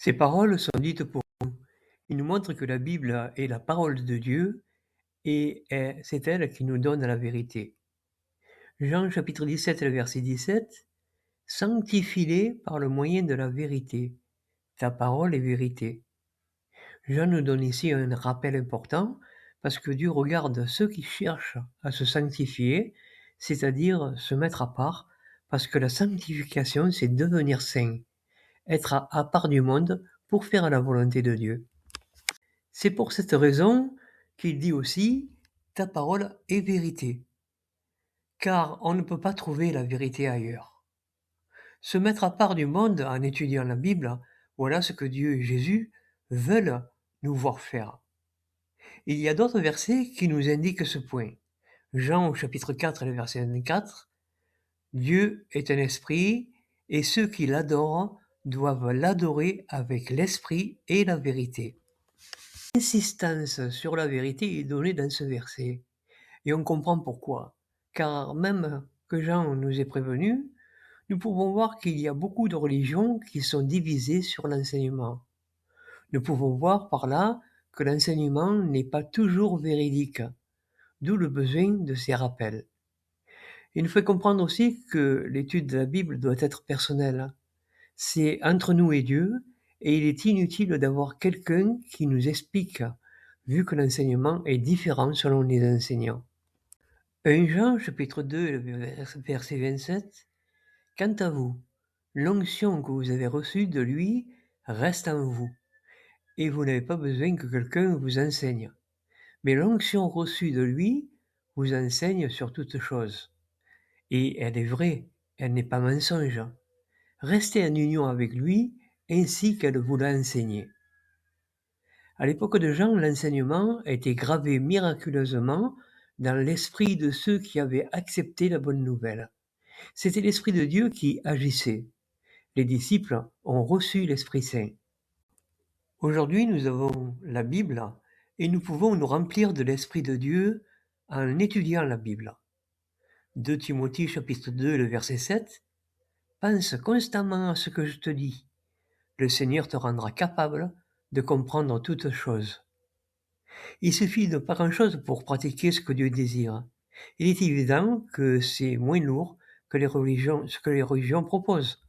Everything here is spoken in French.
Ces paroles sont dites pour nous. Ils nous montrent que la Bible est la parole de Dieu et c'est elle qui nous donne la vérité. Jean chapitre 17, le verset 17, « Sanctifie-les par le moyen de la vérité. Ta parole est vérité. » Jean nous donne ici un rappel important parce que Dieu regarde ceux qui cherchent à se sanctifier, c'est-à-dire se mettre à part, parce que la sanctification, c'est devenir saint, être à part du monde pour faire la volonté de Dieu. C'est pour cette raison qu'il dit aussi « ta parole est vérité », car on ne peut pas trouver la vérité ailleurs. Se mettre à part du monde en étudiant la Bible, voilà ce que Dieu et Jésus veulent nous voir faire. Il y a d'autres versets qui nous indiquent ce point. Jean au chapitre 4, le verset 24, « Dieu est un esprit, et ceux qui l'adorent doivent l'adorer avec l'esprit et la vérité. » L'insistance sur la vérité est donnée dans ce verset, et on comprend pourquoi. Car même que Jean nous ait prévenus, nous pouvons voir qu'il y a beaucoup de religions qui sont divisées sur l'enseignement. Nous pouvons voir par là que l'enseignement n'est pas toujours véridique, d'où le besoin de ces rappels. Il nous fait comprendre aussi que l'étude de la Bible doit être personnelle. C'est entre nous et Dieu, et il est inutile d'avoir quelqu'un qui nous explique, vu que l'enseignement est différent selon les enseignants. 1 Jean, chapitre 2, verset 27, « Quant à vous, l'onction que vous avez reçue de lui reste en vous, et vous n'avez pas besoin que quelqu'un vous enseigne. Mais l'onction reçue de lui vous enseigne sur toutes choses. Et elle est vraie, elle n'est pas mensonge. Restez en union avec lui, ainsi qu'elle vous l'a enseigné. » À l'époque de Jean, l'enseignement était gravé miraculeusement dans l'esprit de ceux qui avaient accepté la bonne nouvelle. C'était l'Esprit de Dieu qui agissait. Les disciples ont reçu l'Esprit Saint. Aujourd'hui, nous avons la Bible et nous pouvons nous remplir de l'Esprit de Dieu en étudiant la Bible. 2 Timothée chapitre 2, le verset 7, « Pense constamment à ce que je te dis. Le Seigneur te rendra capable de comprendre toutes choses. » Il suffit de pas grand-chose pour pratiquer ce que Dieu désire. Il est évident que c'est moins lourd que ce que les religions proposent.